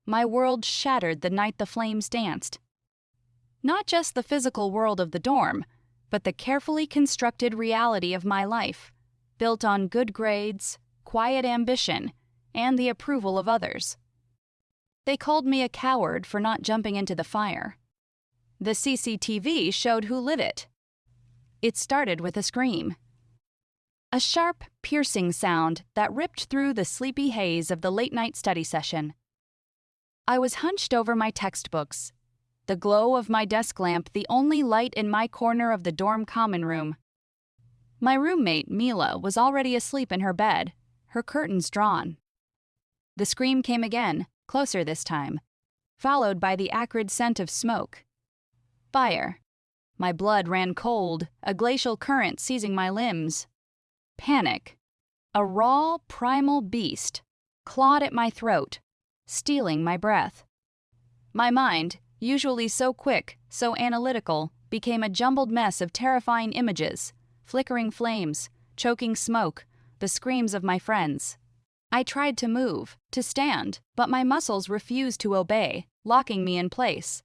my world shattered the night the flames danced. Not just the physical world of the dorm, but the carefully constructed reality of my life, built on good grades, quiet ambition, and the approval of others. They called me a coward for not jumping into the fire. The CCTV showed who lit it. It started with a scream. A sharp, piercing sound that ripped through the sleepy haze of the late-night study session. I was hunched over my textbooks, the glow of my desk lamp the only light in my corner of the dorm common room. My roommate, Mila, was already asleep in her bed, her curtains drawn. The scream came again, closer this time, followed by the acrid scent of smoke. Fire. My blood ran cold, a glacial current seizing my limbs. Panic. A raw, primal beast clawed at my throat, stealing my breath. My mind, usually so quick, so analytical, became a jumbled mess of terrifying images, flickering flames, choking smoke, the screams of my friends. I tried to move, to stand, but my muscles refused to obey, locking me in place.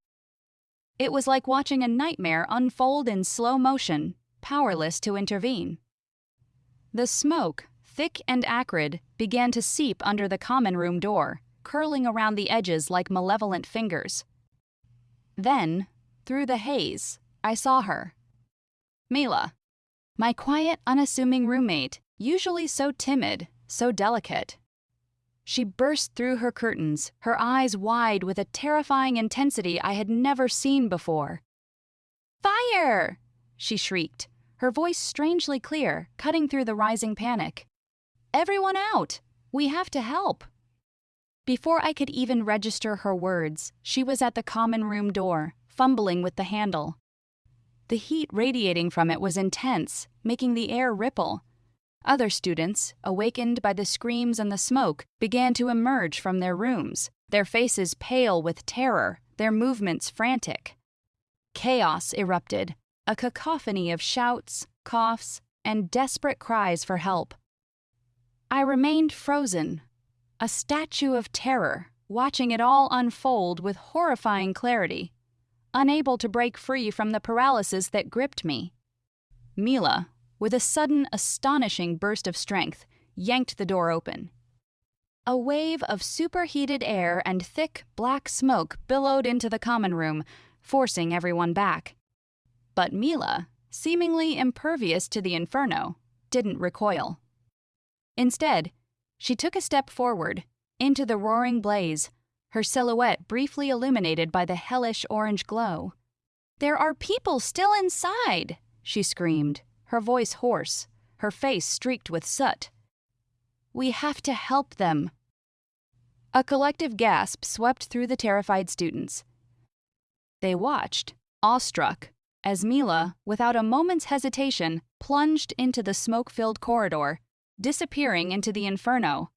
It was like watching a nightmare unfold in slow motion, powerless to intervene. The smoke, thick and acrid, began to seep under the common room door, curling around the edges like malevolent fingers. Then, through the haze, I saw her. Mila, my quiet, unassuming roommate, usually so timid, so delicate. She burst through her curtains, her eyes wide with a terrifying intensity I had never seen before. "Fire!" she shrieked, her voice strangely clear, cutting through the rising panic. "Everyone out! We have to help!" Before I could even register her words, she was at the common room door, fumbling with the handle. The heat radiating from it was intense, making the air ripple. Other students, awakened by the screams and the smoke, began to emerge from their rooms, their faces pale with terror, their movements frantic. Chaos erupted, a cacophony of shouts, coughs, and desperate cries for help. I remained frozen, a statue of terror, watching it all unfold with horrifying clarity, unable to break free from the paralysis that gripped me. Mila, with a sudden, astonishing burst of strength, yanked the door open. A wave of superheated air and thick, black smoke billowed into the common room, forcing everyone back. But Mila, seemingly impervious to the inferno, didn't recoil. Instead, she took a step forward, into the roaring blaze, her silhouette briefly illuminated by the hellish orange glow. "There are people still inside!" she screamed, her voice hoarse, her face streaked with soot. "We have to help them." A collective gasp swept through the terrified students. They watched, awestruck, as Mila, without a moment's hesitation, plunged into the smoke-filled corridor, disappearing into the inferno.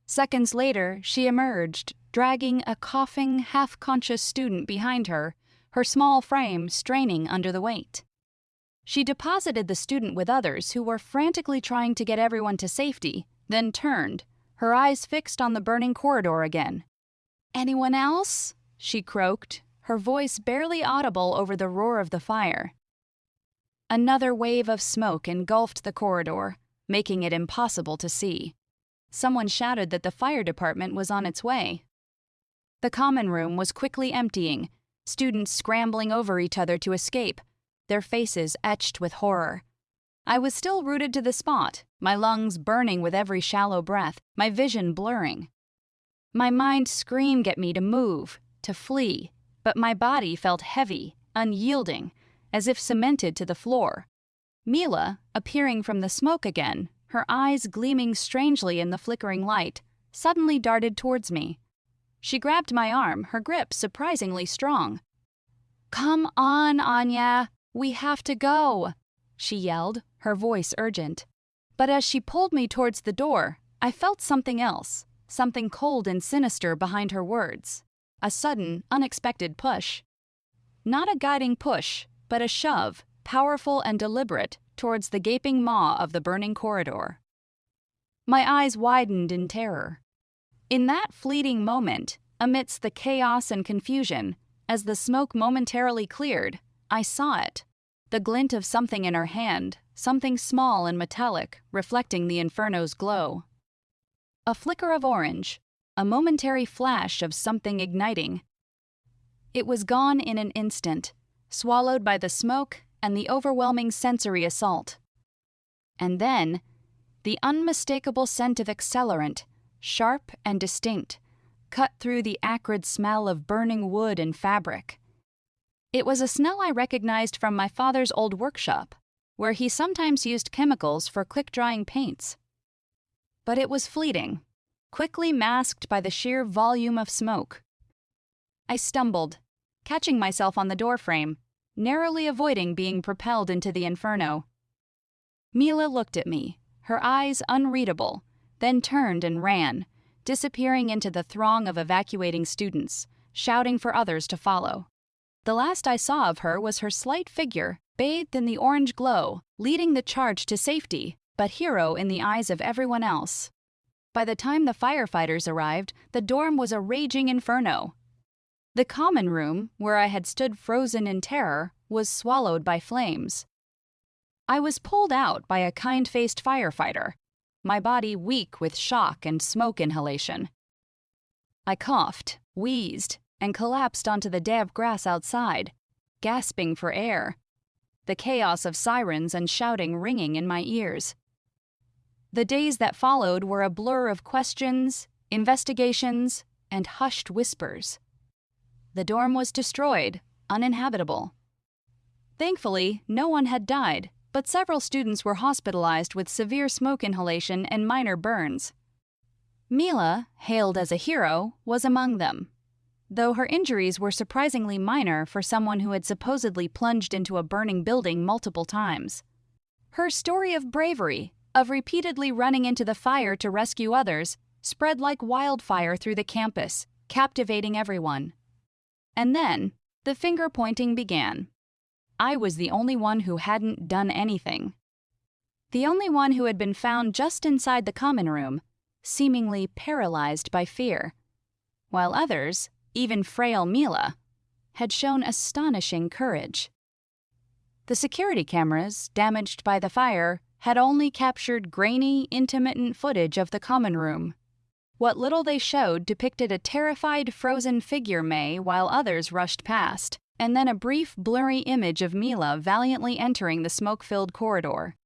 Seconds later, she emerged, dragging a coughing, half-conscious student behind her, her small frame straining under the weight. She deposited the student with others who were frantically trying to get everyone to safety, then turned, her eyes fixed on the burning corridor again. "Anyone else?" she croaked, her voice barely audible over the roar of the fire. Another wave of smoke engulfed the corridor, making it impossible to see. Someone shouted that the fire department was on its way. The common room was quickly emptying, students scrambling over each other to escape, their faces etched with horror. I was still rooted to the spot, my lungs burning with every shallow breath, my vision blurring. My mind screamed at me to move, to flee, but my body felt heavy, unyielding, as if cemented to the floor. Mila, appearing from the smoke again, her eyes gleaming strangely in the flickering light, suddenly darted towards me. She grabbed my arm, her grip surprisingly strong. "Come on, Anya! We have to go!" she yelled, her voice urgent. But as she pulled me towards the door, I felt something else, something cold and sinister behind her words. A sudden, unexpected push. Not a guiding push, but a shove, powerful and deliberate, towards the gaping maw of the burning corridor. My eyes widened in terror. In that fleeting moment, Amidst the chaos and confusion, as the smoke momentarily cleared, I saw it. The glint of something in her hand, something small and metallic, reflecting the inferno's glow. A flicker of orange, a momentary flash of something igniting. It was gone in an instant, swallowed by the smoke and the overwhelming sensory assault. And then, the unmistakable scent of accelerant, sharp and distinct, cut through the acrid smell of burning wood and fabric. It was a smell I recognized from my father's old workshop, where he sometimes used chemicals for quick-drying paints. But it was fleeting, quickly masked by the sheer volume of smoke. I stumbled, catching myself on the doorframe, narrowly avoiding being propelled into the inferno. Mila looked at me, her eyes unreadable, then turned and ran, disappearing into the throng of evacuating students, shouting for others to follow. The last I saw of her was her slight figure, bathed in the orange glow, leading the charge to safety, but hero in the eyes of everyone else. By the time the firefighters arrived, the dorm was a raging inferno. The common room, where I had stood frozen in terror, was swallowed by flames. I was pulled out by a kind-faced firefighter, my body weak with shock and smoke inhalation. I coughed, wheezed, and collapsed onto the damp grass outside, gasping for air, the chaos of sirens and shouting ringing in my ears. The days that followed were a blur of questions, investigations, and hushed whispers. The dorm was destroyed, uninhabitable. Thankfully, no one had died, but several students were hospitalized with severe smoke inhalation and minor burns. Mila, hailed as a hero, was among them, though her injuries were surprisingly minor for someone who had supposedly plunged into a burning building multiple times. Her story of bravery, of repeatedly running into the fire to rescue others, spread like wildfire through the campus, captivating everyone. And then, the finger-pointing began. I was the only one who hadn't done anything. The only one who had been found just inside the common room, seemingly paralyzed by fear, while others, even frail Mila, had shown astonishing courage. The security cameras, damaged by the fire, had only captured grainy, intermittent footage of the common room. What little they showed depicted a terrified, frozen figure May while others rushed past, and then a brief, blurry image of Mila valiantly entering the smoke-filled corridor.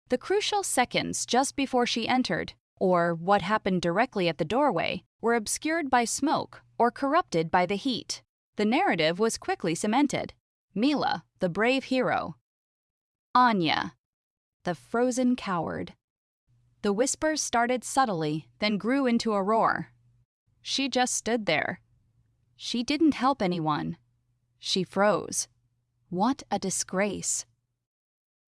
The crucial seconds just before she entered, or what happened directly at the doorway, were obscured by smoke or corrupted by the heat. The narrative was quickly cemented. Mila, the brave hero. Anya, the frozen coward. The whispers started subtly, then grew into a roar. She just stood there. She didn't help anyone. She froze. What a disgrace.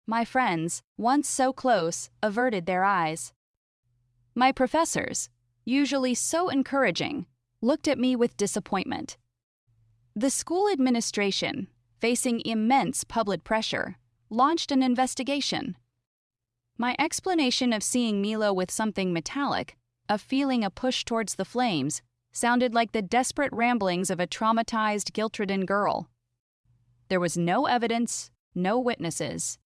My friends, once so close, averted their eyes. My professors, usually so encouraging, looked at me with disappointment. The school administration, facing immense public pressure, launched an investigation. My explanation of seeing Mila with something metallic, of feeling a push towards the flames, sounded like the desperate ramblings of a traumatized, guilt-ridden girl. There was no evidence, no witnesses.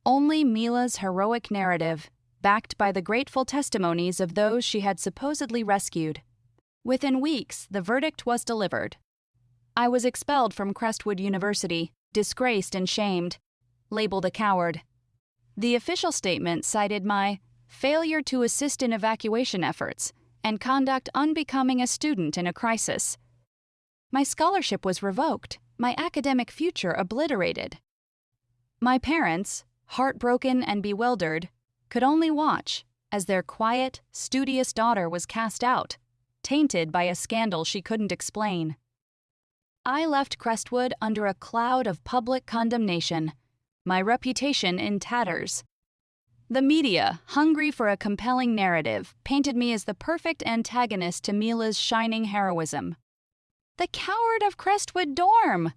Only Mila's heroic narrative, backed by the grateful testimonies of those she had supposedly rescued. Within weeks, the verdict was delivered. I was expelled from Crestwood University, disgraced and shamed, labeled a coward. The official statement cited my failure to assist in evacuation efforts and conduct unbecoming a student in a crisis. My scholarship was revoked, my academic future obliterated. My parents, heartbroken and bewildered, could only watch as their quiet, studious daughter was cast out, tainted by a scandal she couldn't explain. I left Crestwood under a cloud of public condemnation, my reputation in tatters. The media, hungry for a compelling narrative, painted me as the perfect antagonist to Mila's shining heroism. "The coward of Crestwood dorm!"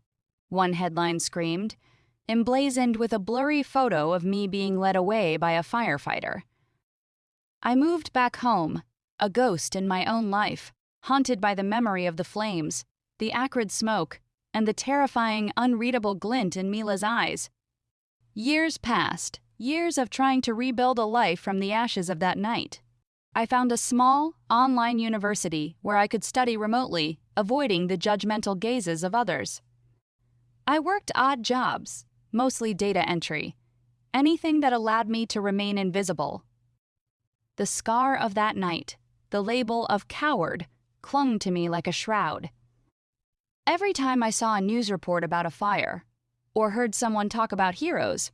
one headline screamed, emblazoned with a blurry photo of me being led away by a firefighter. I moved back home, a ghost in my own life, haunted by the memory of the flames, the acrid smoke, and the terrifying, unreadable glint in Mila's eyes. Years passed, years of trying to rebuild a life from the ashes of that night. I found a small, online university where I could study remotely, avoiding the judgmental gazes of others. I worked odd jobs, mostly data entry, anything that allowed me to remain invisible. The scar of that night, the label of coward, clung to me like a shroud. Every time I saw a news report about a fire, or heard someone talk about heroes,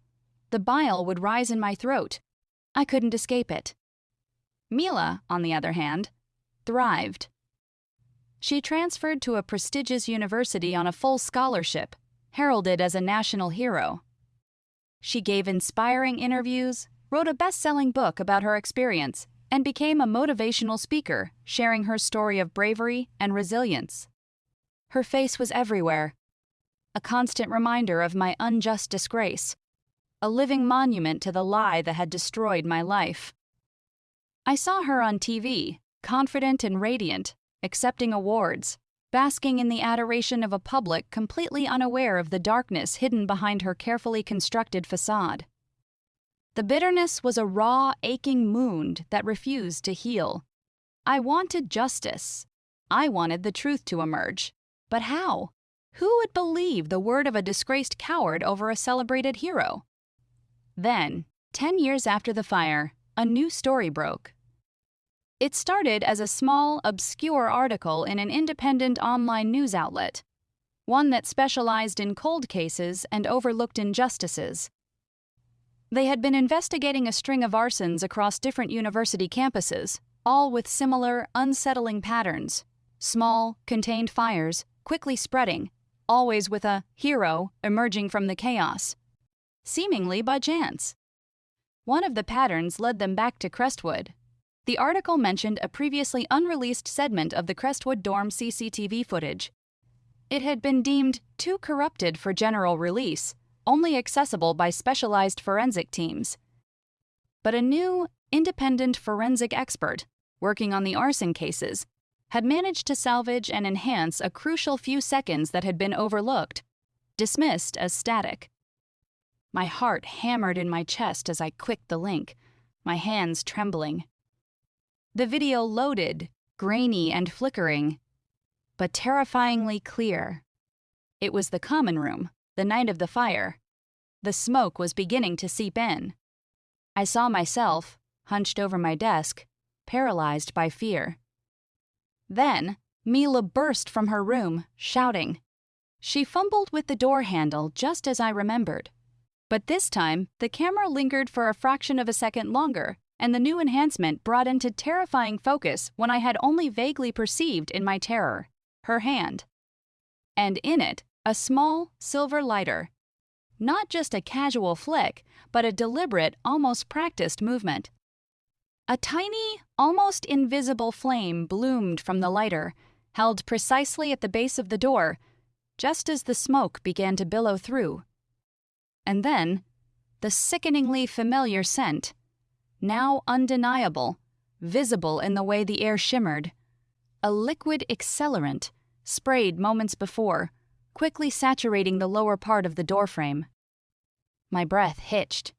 the bile would rise in my throat. I couldn't escape it. Mila, on the other hand, thrived. She transferred to a prestigious university on a full scholarship, heralded as a national hero. She gave inspiring interviews, wrote a best-selling book about her experience, and became a motivational speaker, sharing her story of bravery and resilience. Her face was everywhere, a constant reminder of my unjust disgrace, a living monument to the lie that had destroyed my life. I saw her on TV, confident and radiant, accepting awards, basking in the adoration of a public completely unaware of the darkness hidden behind her carefully constructed facade. The bitterness was a raw, aching wound that refused to heal. I wanted justice. I wanted the truth to emerge. But how? Who would believe the word of a disgraced coward over a celebrated hero? Then, 10 years after the fire, a new story broke. It started as a small, obscure article in an independent online news outlet, one that specialized in cold cases and overlooked injustices. They had been investigating a string of arsons across different university campuses, all with similar, unsettling patterns. Small, contained fires, quickly spreading, always with a hero emerging from the chaos, seemingly by chance. One of the patterns led them back to Crestwood. The article mentioned a previously unreleased segment of the Crestwood dorm CCTV footage. It had been deemed too corrupted for general release, only accessible by specialized forensic teams. But a new, independent forensic expert, working on the arson cases, had managed to salvage and enhance a crucial few seconds that had been overlooked, dismissed as static. My heart hammered in my chest as I clicked the link, my hands trembling. The video loaded, grainy and flickering, but terrifyingly clear. It was the common room, the night of the fire. The smoke was beginning to seep in. I saw myself, hunched over my desk, paralyzed by fear. Then, Mila burst from her room, shouting. She fumbled with the door handle just as I remembered. But this time, the camera lingered for a fraction of a second longer, and the new enhancement brought into terrifying focus when I had only vaguely perceived in my terror, her hand. And in it, a small, silver lighter. Not just a casual flick, but a deliberate, almost practiced movement. A tiny, almost invisible flame bloomed from the lighter, held precisely at the base of the door, just as the smoke began to billow through. And then, the sickeningly familiar scent, now undeniable, visible in the way the air shimmered. A liquid accelerant, sprayed moments before, quickly saturating the lower part of the doorframe. My breath hitched.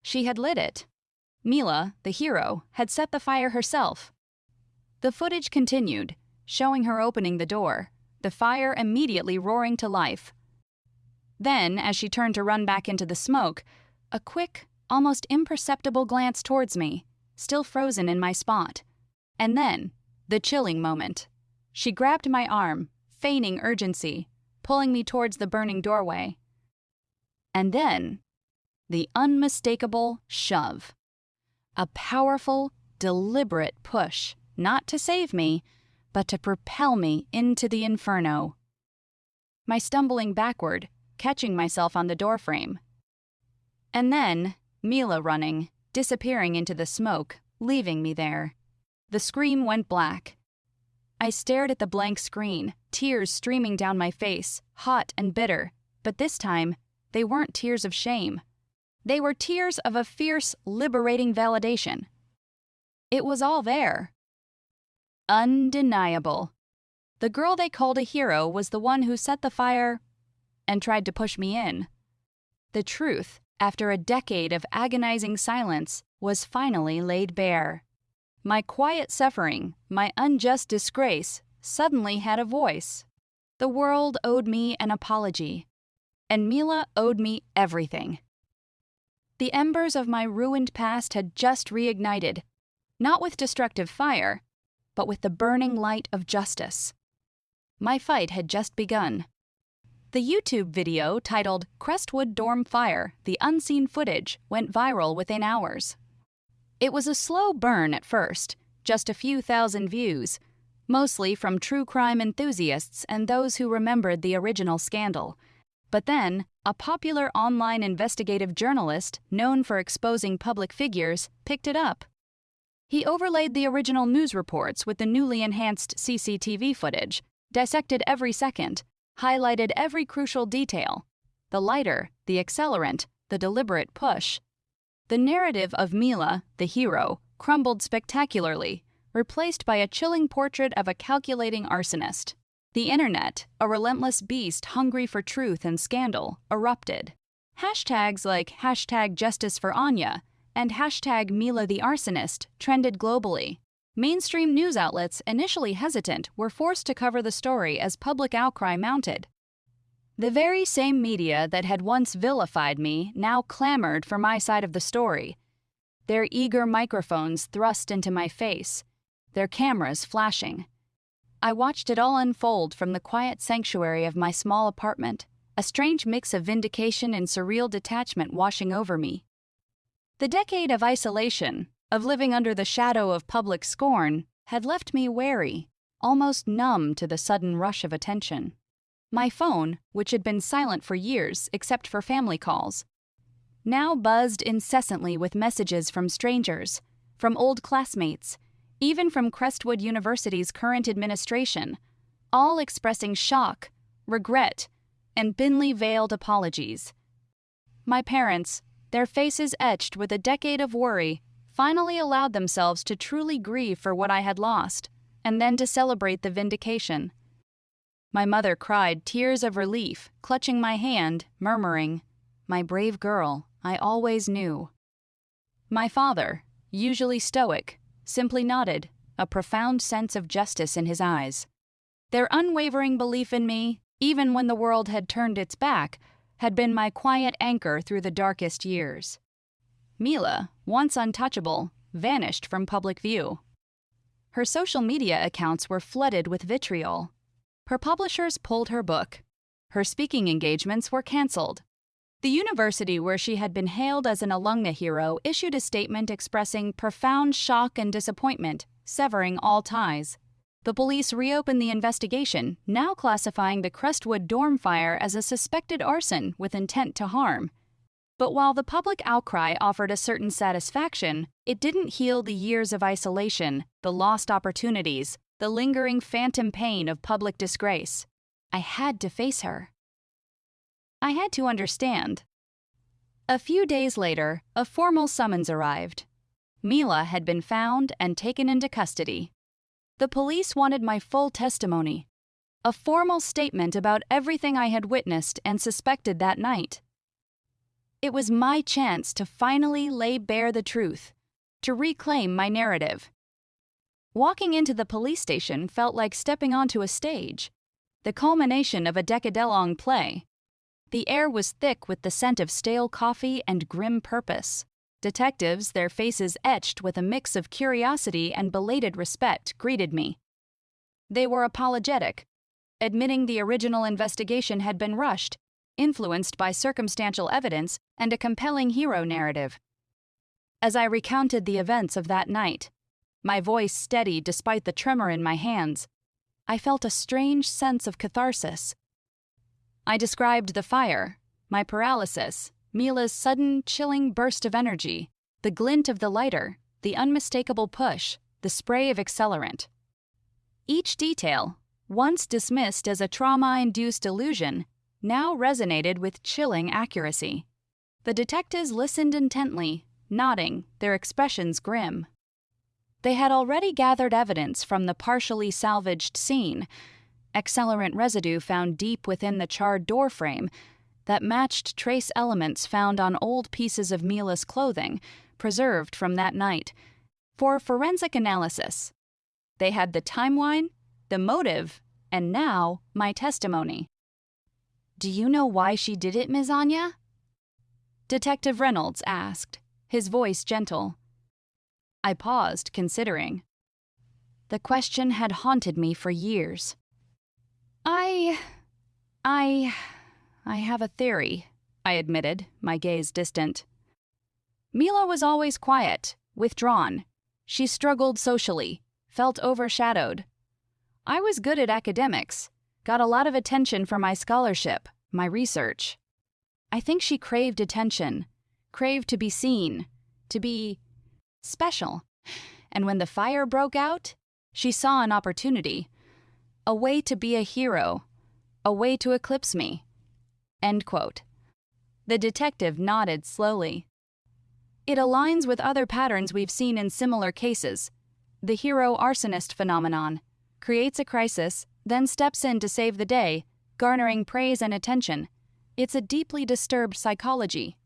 She had lit it. Mila, the hero, had set the fire herself. The footage continued, showing her opening the door, the fire immediately roaring to life. Then, as she turned to run back into the smoke, a quick, almost imperceptible glance towards me, still frozen in my spot. And then, the chilling moment. She grabbed my arm, feigning urgency, pulling me towards the burning doorway. And then, the unmistakable shove. A powerful, deliberate push, not to save me, but to propel me into the inferno. My stumbling backward, catching myself on the doorframe. And then, Mila running, disappearing into the smoke, leaving me there. The screen went black. I stared at the blank screen, tears streaming down my face, hot and bitter, but this time, they weren't tears of shame. They were tears of a fierce, liberating validation. It was all there. undeniable. The girl they called a hero was the one who set the fire and tried to push me in. The truth, after a decade of agonizing silence, was finally laid bare. My quiet suffering, my unjust disgrace, suddenly had a voice. The world owed me an apology, and Mila owed me everything. The embers of my ruined past had just reignited, not with destructive fire, but with the burning light of justice. My fight had just begun. The YouTube video titled "Crestwood Dorm Fire: The Unseen Footage" went viral within hours. It was a slow burn at first, just a few thousand views, mostly from true crime enthusiasts and those who remembered the original scandal. But then, a popular online investigative journalist known for exposing public figures picked it up. He overlaid the original news reports with the newly enhanced CCTV footage, dissected every second, highlighted every crucial detail: the lighter, the accelerant, the deliberate push. The narrative of Mila, the hero, crumbled spectacularly, replaced by a chilling portrait of a calculating arsonist. The internet, a relentless beast hungry for truth and scandal, erupted. Hashtags like #JusticeForAnya and #MilaTheArsonist trended globally. Mainstream news outlets, initially hesitant, were forced to cover the story as public outcry mounted. The very same media that had once vilified me now clamored for my side of the story. Their eager microphones thrust into my face, their cameras flashing. I watched it all unfold from the quiet sanctuary of my small apartment, a strange mix of vindication and surreal detachment washing over me. The decade of isolation, of living under the shadow of public scorn, had left me wary, almost numb to the sudden rush of attention. My phone, which had been silent for years except for family calls, now buzzed incessantly with messages from strangers, from old classmates, even from Crestwood University's current administration, all expressing shock, regret, and thinly veiled apologies. My parents, their faces etched with a decade of worry, finally allowed themselves to truly grieve for what I had lost, and then to celebrate the vindication. My mother cried tears of relief, clutching my hand, murmuring, "My brave girl, I always knew." My father, usually stoic, simply nodded, a profound sense of justice in his eyes. Their unwavering belief in me, even when the world had turned its back, had been my quiet anchor through the darkest years. Mila, once untouchable, vanished from public view. Her social media accounts were flooded with vitriol. Her publishers pulled her book. Her speaking engagements were canceled. The university where she had been hailed as an alumna hero issued a statement expressing profound shock and disappointment, severing all ties. The police reopened the investigation, now classifying the Crestwood dorm fire as a suspected arson with intent to harm. But while the public outcry offered a certain satisfaction, it didn't heal the years of isolation, the lost opportunities, the lingering phantom pain of public disgrace. I had to face her. I had to understand. A few days later, a formal summons arrived. Mila had been found and taken into custody. The police wanted my full testimony, a formal statement about everything I had witnessed and suspected that night. It was my chance to finally lay bare the truth, to reclaim my narrative. Walking into the police station felt like stepping onto a stage, the culmination of a decade-long play. The air was thick with the scent of stale coffee and grim purpose. Detectives, their faces etched with a mix of curiosity and belated respect, greeted me. They were apologetic, admitting the original investigation had been rushed, influenced by circumstantial evidence and a compelling hero narrative. As I recounted the events of that night, my voice steady despite the tremor in my hands, I felt a strange sense of catharsis. I described the fire, my paralysis, Mila's sudden, chilling burst of energy, the glint of the lighter, the unmistakable push, the spray of accelerant. Each detail, once dismissed as a trauma-induced illusion, now resonated with chilling accuracy. The detectives listened intently, nodding, their expressions grim. They had already gathered evidence from the partially salvaged scene, accelerant residue found deep within the charred doorframe that matched trace elements found on old pieces of Mila's clothing, preserved from that night, for forensic analysis. They had the timeline, the motive, and now my testimony. "Do you know why she did it, Ms. Anya?" Detective Reynolds asked, his voice gentle. I paused, considering. The question had haunted me for years. I have a theory, I admitted, my gaze distant. Mila was always quiet, withdrawn. She struggled socially, felt overshadowed. I was good at academics, got a lot of attention for my scholarship, my research. I think she craved attention, craved to be seen, to be special. And when the fire broke out, she saw an opportunity, a way to be a hero, a way to eclipse me. End quote. The detective nodded slowly. It aligns with other patterns we've seen in similar cases. The hero-arsonist phenomenon creates a crisis, then steps in to save the day, garnering praise and attention. It's a deeply disturbed psychology.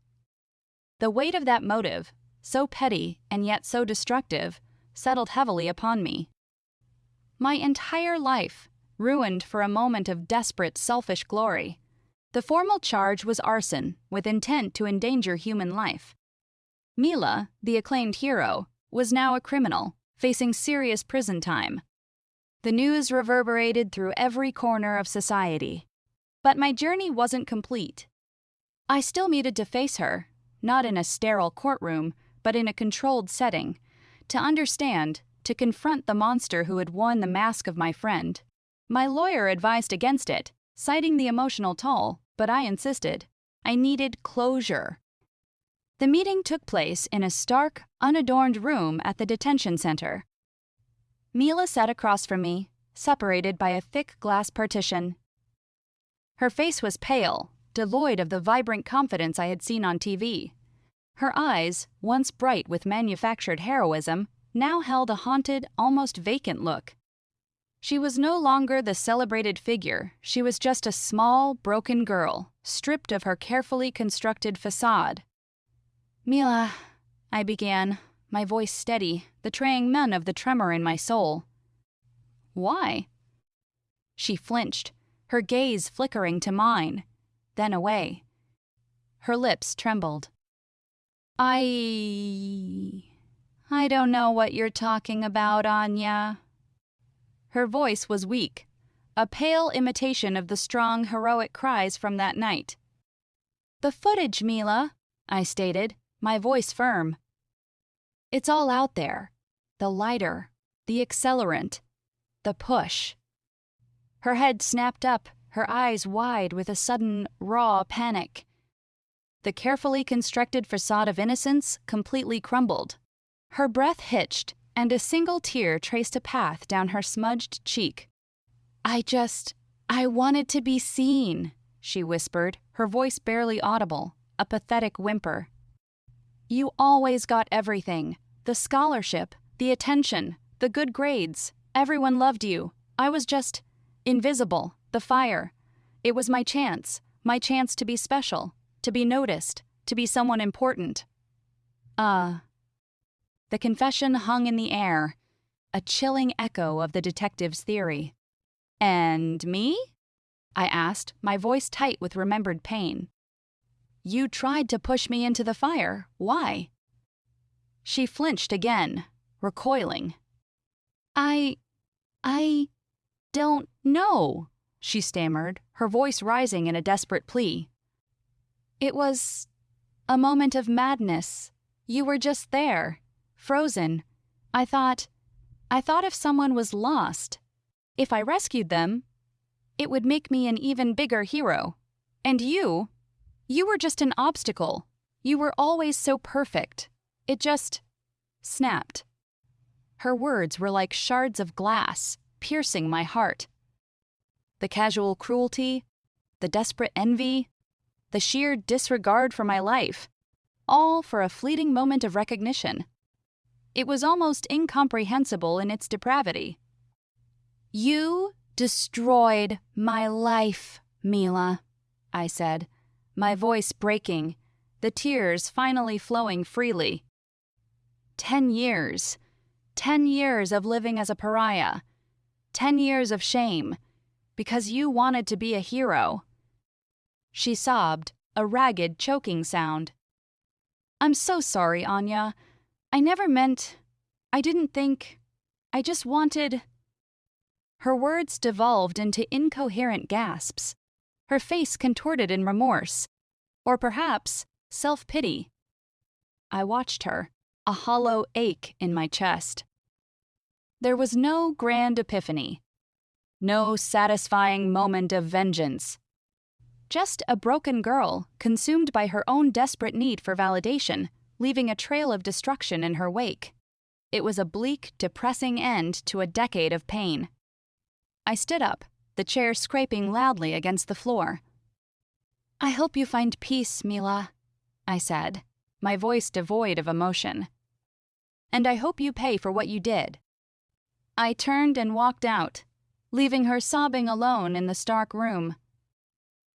The weight of that motive, so petty and yet so destructive, settled heavily upon me. My entire life, ruined for a moment of desperate, selfish glory. The formal charge was arson, with intent to endanger human life. Mila, the acclaimed hero, was now a criminal, facing serious prison time. The news reverberated through every corner of society. But my journey wasn't complete. I still needed to face her, not in a sterile courtroom, but in a controlled setting, to understand, to confront the monster who had worn the mask of my friend. My lawyer advised against it, citing the emotional toll, but I insisted. I needed closure. The meeting took place in a stark, unadorned room at the detention center. Mila sat across from me, separated by a thick glass partition. Her face was pale, devoid of the vibrant confidence I had seen on TV. Her eyes, once bright with manufactured heroism, now held a haunted, almost vacant look. She was no longer the celebrated figure. She was just a small, broken girl, stripped of her carefully constructed facade. "Mila," I began, my voice steady, betraying none of the tremor in my soul. "Why?" She flinched, her gaze flickering to mine, then away. Her lips trembled. I don't know what you're talking about, Anya." Her voice was weak, a pale imitation of the strong, heroic cries from that night. "The footage, Mila," I stated, my voice firm. "It's all out there. The lighter, the accelerant, the push." Her head snapped up, her eyes wide with a sudden, raw panic. The carefully constructed facade of innocence completely crumbled. Her breath hitched, and a single tear traced a path down her smudged cheek. I wanted to be seen," she whispered, her voice barely audible, a pathetic whimper. "You always got everything. The scholarship, the attention, the good grades. Everyone loved you. I was just invisible, the fire. It was my chance to be special, to be noticed, to be someone important." The confession hung in the air, a chilling echo of the detective's theory. "And me?" I asked, my voice tight with remembered pain. "You tried to push me into the fire. Why?" She flinched again, recoiling. I don't know," she stammered, her voice rising in a desperate plea. "It was a moment of madness. You were just there, frozen. I thought if someone was lost, if I rescued them, it would make me an even bigger hero. And you were just an obstacle. You were always so perfect. It just snapped." Her words were like shards of glass, piercing my heart. The casual cruelty, the desperate envy, the sheer disregard for my life, all for a fleeting moment of recognition. It was almost incomprehensible in its depravity. "You destroyed my life, Mila," I said, my voice breaking, the tears finally flowing freely. 10 years. 10 years of living as a pariah. 10 years of shame, because you wanted to be a hero. She sobbed, a ragged, choking sound. "I'm so sorry, Anya. I never meant... I didn't think... I just wanted..." Her words devolved into incoherent gasps, her face contorted in remorse, or perhaps self-pity. I watched her, a hollow ache in my chest. There was no grand epiphany, no satisfying moment of vengeance. Just a broken girl, consumed by her own desperate need for validation, leaving a trail of destruction in her wake. It was a bleak, depressing end to a decade of pain. I stood up, the chair scraping loudly against the floor. "I hope you find peace, Mila," I said, my voice devoid of emotion. "And I hope you pay for what you did." I turned and walked out, leaving her sobbing alone in the stark room.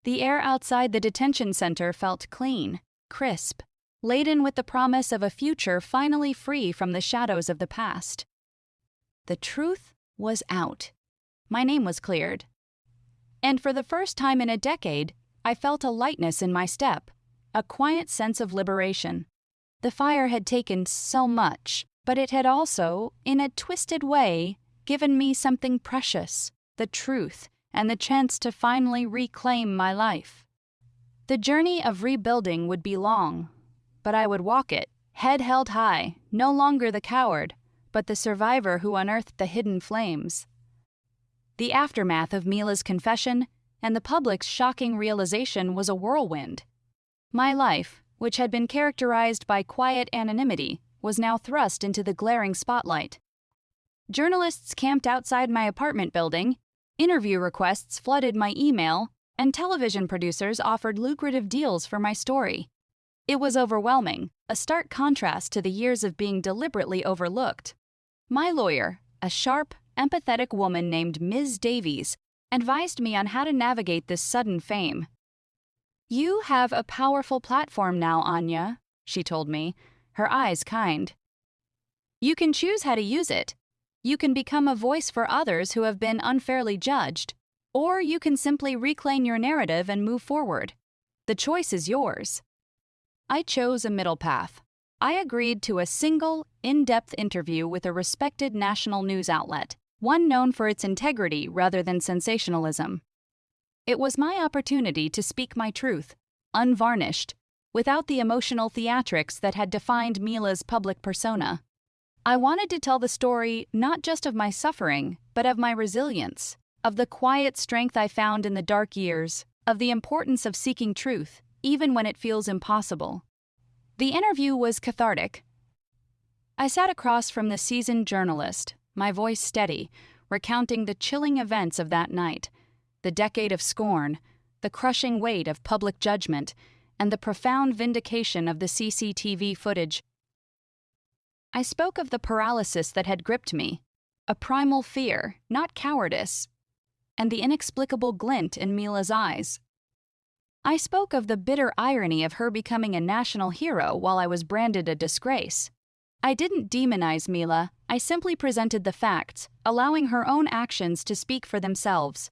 The air outside the detention center felt clean, crisp, laden with the promise of a future finally free from the shadows of the past. The truth was out. My name was cleared. And for the first time in a decade, I felt a lightness in my step, a quiet sense of liberation. The fire had taken so much, but it had also, in a twisted way, given me something precious, the truth, and the chance to finally reclaim my life. The journey of rebuilding would be long, but I would walk it, head held high, no longer the coward, but the survivor who unearthed the hidden flames. The aftermath of Mila's confession and the public's shocking realization was a whirlwind. My life, which had been characterized by quiet anonymity, was now thrust into the glaring spotlight. Journalists camped outside my apartment building, interview requests flooded my email, and television producers offered lucrative deals for my story. It was overwhelming, a stark contrast to the years of being deliberately overlooked. My lawyer, a sharp, empathetic woman named Ms. Davies, advised me on how to navigate this sudden fame. "You have a powerful platform now, Anya," she told me, her eyes kind. "You can choose how to use it. You can become a voice for others who have been unfairly judged, or you can simply reclaim your narrative and move forward. The choice is yours." I chose a middle path. I agreed to a single, in-depth interview with a respected national news outlet, one known for its integrity rather than sensationalism. It was my opportunity to speak my truth, unvarnished, without the emotional theatrics that had defined Mila's public persona. I wanted to tell the story not just of my suffering, but of my resilience, of the quiet strength I found in the dark years, of the importance of seeking truth, even when it feels impossible. The interview was cathartic. I sat across from the seasoned journalist, my voice steady, recounting the chilling events of that night, the decade of scorn, the crushing weight of public judgment, and the profound vindication of the CCTV footage. I spoke of the paralysis that had gripped me, a primal fear, not cowardice, and the inexplicable glint in Mila's eyes. I spoke of the bitter irony of her becoming a national hero while I was branded a disgrace. I didn't demonize Mila, I simply presented the facts, allowing her own actions to speak for themselves.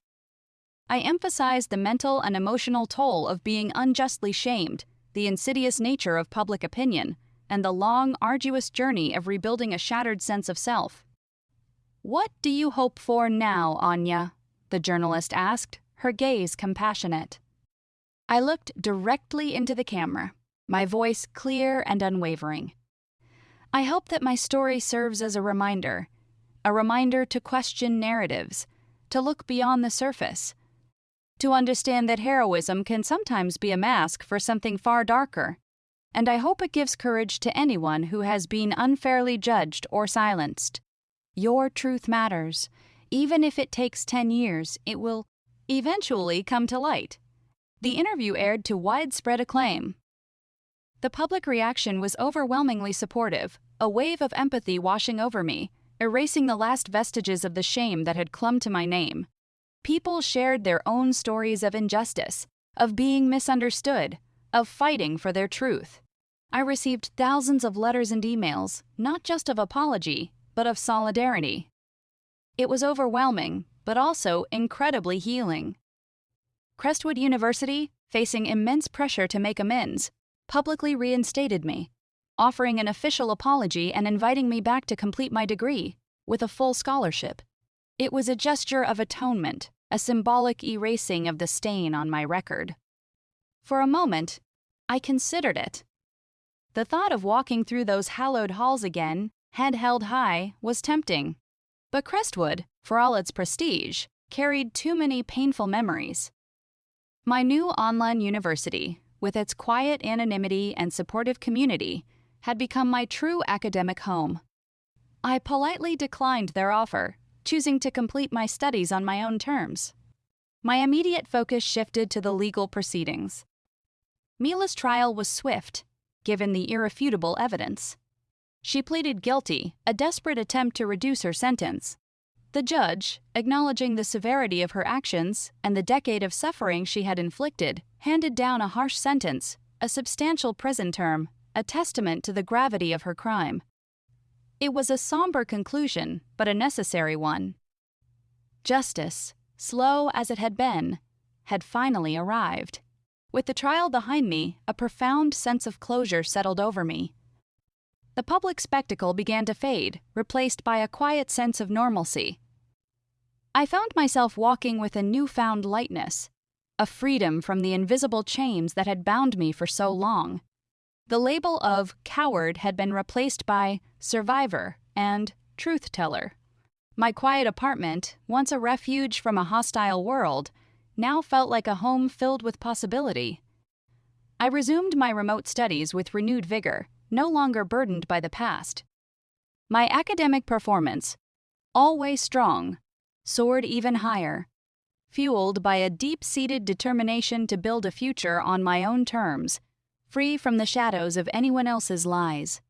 I emphasized the mental and emotional toll of being unjustly shamed, the insidious nature of public opinion, and the long, arduous journey of rebuilding a shattered sense of self. "What do you hope for now, Anya?" the journalist asked, her gaze compassionate. I looked directly into the camera, my voice clear and unwavering. "I hope that my story serves as a reminder to question narratives, to look beyond the surface, to understand that heroism can sometimes be a mask for something far darker. And I hope it gives courage to anyone who has been unfairly judged or silenced. Your truth matters. Even if it takes 10 years, it will eventually come to light." The interview aired to widespread acclaim. The public reaction was overwhelmingly supportive, a wave of empathy washing over me, erasing the last vestiges of the shame that had clung to my name. People shared their own stories of injustice, of being misunderstood, of fighting for their truth. I received thousands of letters and emails, not just of apology, but of solidarity. It was overwhelming, but also incredibly healing. Crestwood University, facing immense pressure to make amends, publicly reinstated me, offering an official apology and inviting me back to complete my degree, with a full scholarship. It was a gesture of atonement, a symbolic erasing of the stain on my record. For a moment, I considered it. The thought of walking through those hallowed halls again, head held high, was tempting. But Crestwood, for all its prestige, carried too many painful memories. My new online university, with its quiet anonymity and supportive community, had become my true academic home. I politely declined their offer, choosing to complete my studies on my own terms. My immediate focus shifted to the legal proceedings. Mila's trial was swift, given the irrefutable evidence. She pleaded guilty, a desperate attempt to reduce her sentence. The judge, acknowledging the severity of her actions and the decade of suffering she had inflicted, handed down a harsh sentence, a substantial prison term, a testament to the gravity of her crime. It was a somber conclusion, but a necessary one. Justice, slow as it had finally arrived. With the trial behind me, a profound sense of closure settled over me. The public spectacle began to fade, replaced by a quiet sense of normalcy. I found myself walking with a newfound lightness, a freedom from the invisible chains that had bound me for so long. The label of coward had been replaced by survivor and truth teller. My quiet apartment, once a refuge from a hostile world, now felt like a home filled with possibility. I resumed my remote studies with renewed vigor, no longer burdened by the past. My academic performance, always strong, soared even higher, fueled by a deep-seated determination to build a future on my own terms, free from the shadows of anyone else's lies.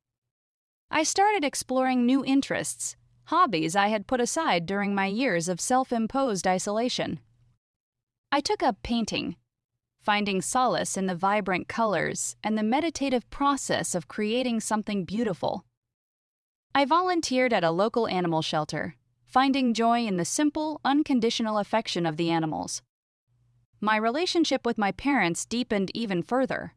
I started exploring new interests, hobbies I had put aside during my years of self-imposed isolation. I took up painting, finding solace in the vibrant colors and the meditative process of creating something beautiful. I volunteered at a local animal shelter, finding joy in the simple, unconditional affection of the animals. My relationship with my parents deepened even further.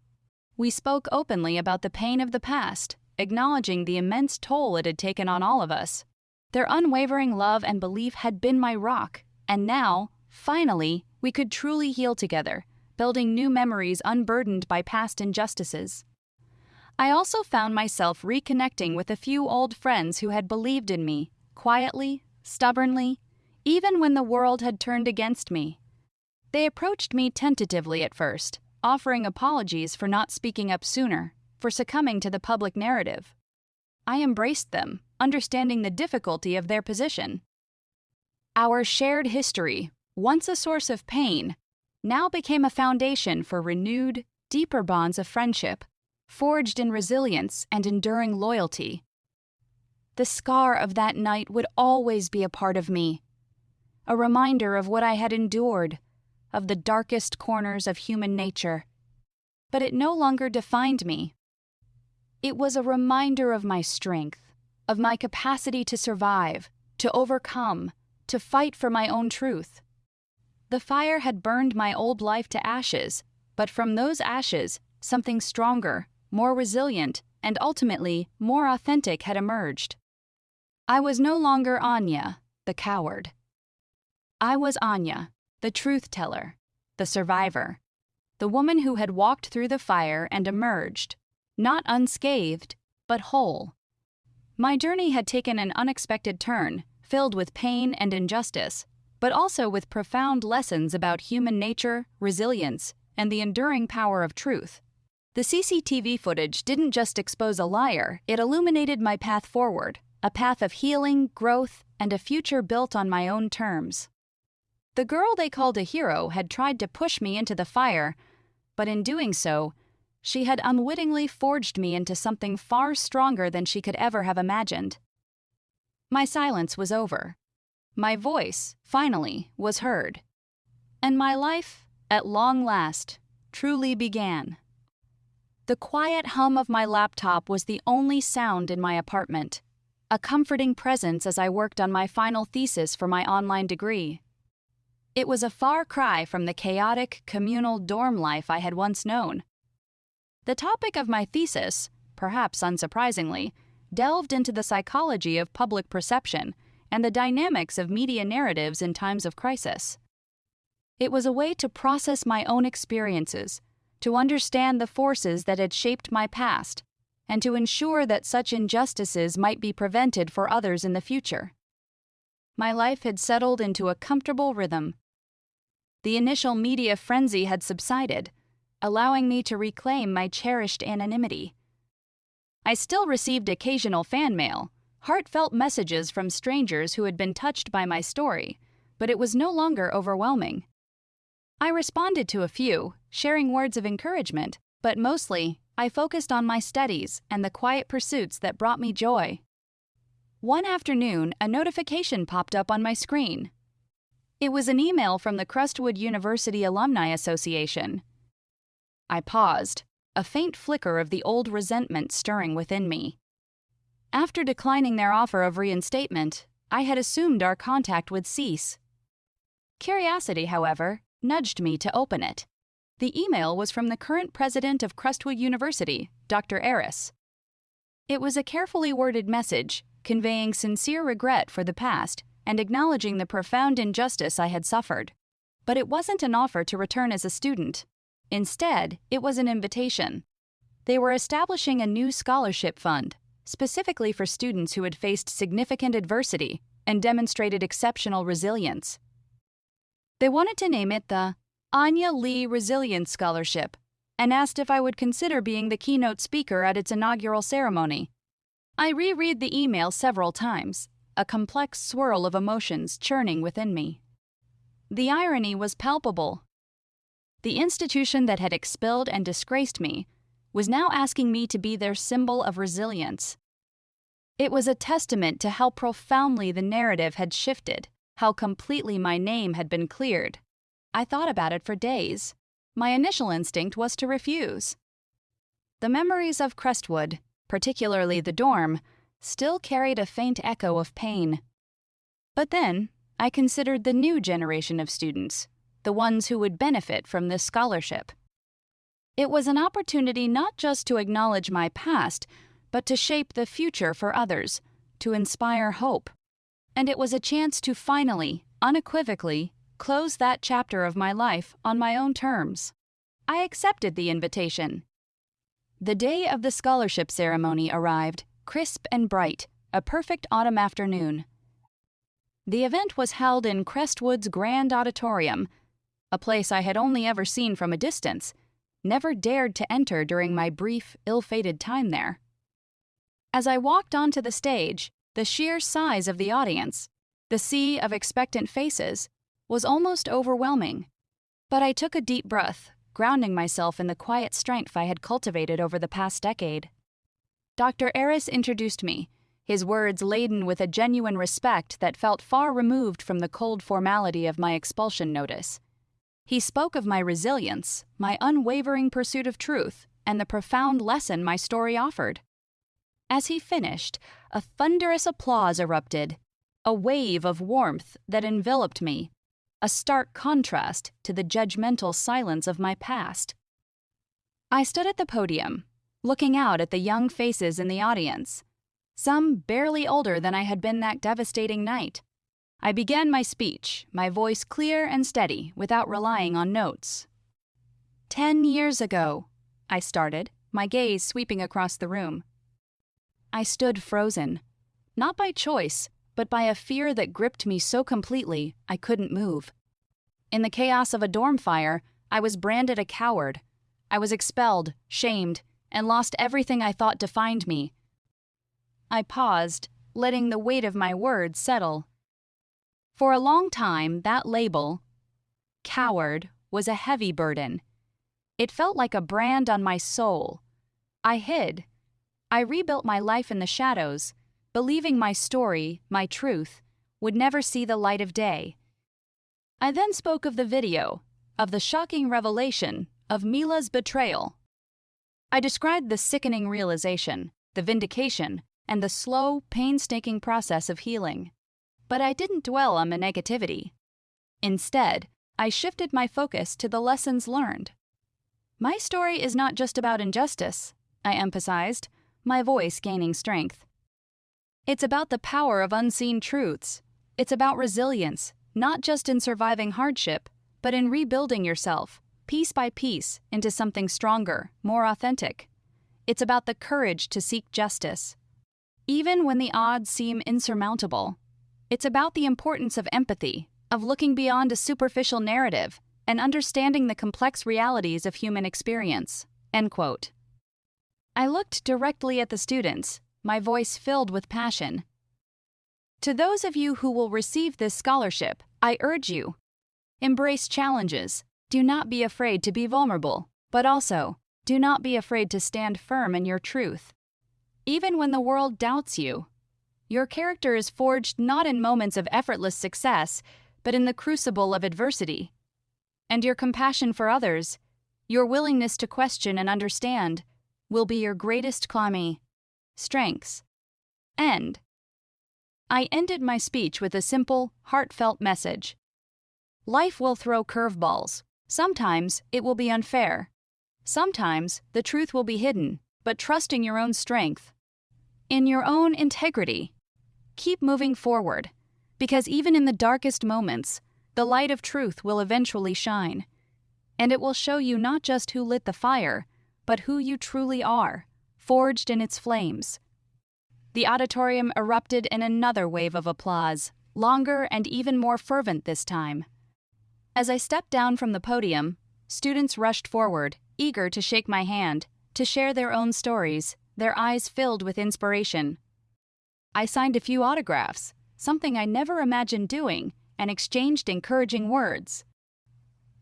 We spoke openly about the pain of the past, acknowledging the immense toll it had taken on all of us. Their unwavering love and belief had been my rock, and now, finally, we could truly heal together, building new memories unburdened by past injustices. I also found myself reconnecting with a few old friends who had believed in me, quietly, stubbornly, even when the world had turned against me. They approached me tentatively at first, offering apologies for not speaking up sooner, for succumbing to the public narrative. I embraced them, understanding the difficulty of their position. Our shared history, once a source of pain, now became a foundation for renewed, deeper bonds of friendship, forged in resilience and enduring loyalty. The scar of that night would always be a part of me, a reminder of what I had endured, of the darkest corners of human nature. But it no longer defined me. It was a reminder of my strength, of my capacity to survive, to overcome, to fight for my own truth. The fire had burned my old life to ashes, but from those ashes, something stronger, more resilient, and ultimately more authentic had emerged. I was no longer Anya, the coward. I was Anya, the truth teller, the survivor, the woman who had walked through the fire and emerged, not unscathed, but whole. My journey had taken an unexpected turn, filled with pain and injustice, but also with profound lessons about human nature, resilience, and the enduring power of truth. The CCTV footage didn't just expose a liar, it illuminated my path forward, a path of healing, growth, and a future built on my own terms. The girl they called a hero had tried to push me into the fire, but in doing so, She had unwittingly forged me into something far stronger than she could ever have imagined. My silence was over. My voice, finally, was heard. And my life, at long last, truly began. The quiet hum of my laptop was the only sound in my apartment, a comforting presence as I worked on my final thesis for my online degree. It was a far cry from the chaotic, communal dorm life I had once known. The topic of my thesis, perhaps unsurprisingly, delved into the psychology of public perception and the dynamics of media narratives in times of crisis. It was a way to process my own experiences, to understand the forces that had shaped my past, and to ensure that such injustices might be prevented for others in the future. My life had settled into a comfortable rhythm. The initial media frenzy had subsided, allowing me to reclaim my cherished anonymity. I still received occasional fan mail, heartfelt messages from strangers who had been touched by my story, but it was no longer overwhelming. I responded to a few, sharing words of encouragement, but mostly, I focused on my studies and the quiet pursuits that brought me joy. One afternoon, a notification popped up on my screen. It was an email from the Crestwood University Alumni Association. I paused, a faint flicker of the old resentment stirring within me. After declining their offer of reinstatement, I had assumed our contact would cease. Curiosity, however, nudged me to open it. The email was from the current president of Crestwood University, Dr. Eris. It was a carefully worded message, conveying sincere regret for the past and acknowledging the profound injustice I had suffered. But it wasn't an offer to return as a student. Instead, it was an invitation. They were establishing a new scholarship fund, specifically for students who had faced significant adversity and demonstrated exceptional resilience. They wanted to name it the Anya Lee Resilience Scholarship and asked if I would consider being the keynote speaker at its inaugural ceremony. I reread the email several times, a complex swirl of emotions churning within me. The irony was palpable. The institution that had expelled and disgraced me was now asking me to be their symbol of resilience. It was a testament to how profoundly the narrative had shifted, how completely my name had been cleared. I thought about it for days. My initial instinct was to refuse. The memories of Crestwood, particularly the dorm, still carried a faint echo of pain. But then, I considered the new generation of students, the ones who would benefit from this scholarship. It was an opportunity not just to acknowledge my past, but to shape the future for others, to inspire hope. And it was a chance to finally, unequivocally, close that chapter of my life on my own terms. I accepted the invitation. The day of the scholarship ceremony arrived, crisp and bright, a perfect autumn afternoon. The event was held in Crestwood's Grand Auditorium, a place I had only ever seen from a distance, never dared to enter during my brief, ill-fated time there. As I walked onto the stage, the sheer size of the audience, the sea of expectant faces, was almost overwhelming. But I took a deep breath, grounding myself in the quiet strength I had cultivated over the past decade. Dr. Eris introduced me, his words laden with a genuine respect that felt far removed from the cold formality of my expulsion notice. He spoke of my resilience, my unwavering pursuit of truth, and the profound lesson my story offered. As he finished, a thunderous applause erupted, a wave of warmth that enveloped me, a stark contrast to the judgmental silence of my past. I stood at the podium, looking out at the young faces in the audience, some barely older than I had been that devastating night. I began my speech, my voice clear and steady, without relying on notes. 10 years ago, I started, my gaze sweeping across the room. I stood frozen, not by choice, but by a fear that gripped me so completely I couldn't move. In the chaos of a dorm fire, I was branded a coward. I was expelled, shamed, and lost everything I thought defined me. I paused, letting the weight of my words settle. For a long time, that label, coward, was a heavy burden. It felt like a brand on my soul. I hid. I rebuilt my life in the shadows, believing my story, my truth, would never see the light of day. I then spoke of the video, of the shocking revelation, of Mila's betrayal. I described the sickening realization, the vindication, and the slow, painstaking process of healing. But I didn't dwell on the negativity. Instead, I shifted my focus to the lessons learned. My story is not just about injustice, I emphasized, my voice gaining strength. It's about the power of unseen truths. It's about resilience, not just in surviving hardship, but in rebuilding yourself, piece by piece, into something stronger, more authentic. It's about the courage to seek justice, even when the odds seem insurmountable. It's about the importance of empathy, of looking beyond a superficial narrative, and understanding the complex realities of human experience." End quote. I looked directly at the students, my voice filled with passion. To those of you who will receive this scholarship, I urge you, embrace challenges. Do not be afraid to be vulnerable, but also, do not be afraid to stand firm in your truth. Even when the world doubts you, your character is forged not in moments of effortless success, but in the crucible of adversity. And your compassion for others, your willingness to question and understand, will be your greatest strengths. End. I ended my speech with a simple, heartfelt message. Life will throw curveballs. Sometimes it will be unfair. Sometimes the truth will be hidden, but trust in your own strength, in your own integrity. Keep moving forward, because even in the darkest moments, the light of truth will eventually shine, and it will show you not just who lit the fire, but who you truly are, forged in its flames. The auditorium erupted in another wave of applause, longer and even more fervent this time. As I stepped down from the podium, students rushed forward, eager to shake my hand, to share their own stories, their eyes filled with inspiration. I signed a few autographs, something I never imagined doing, and exchanged encouraging words.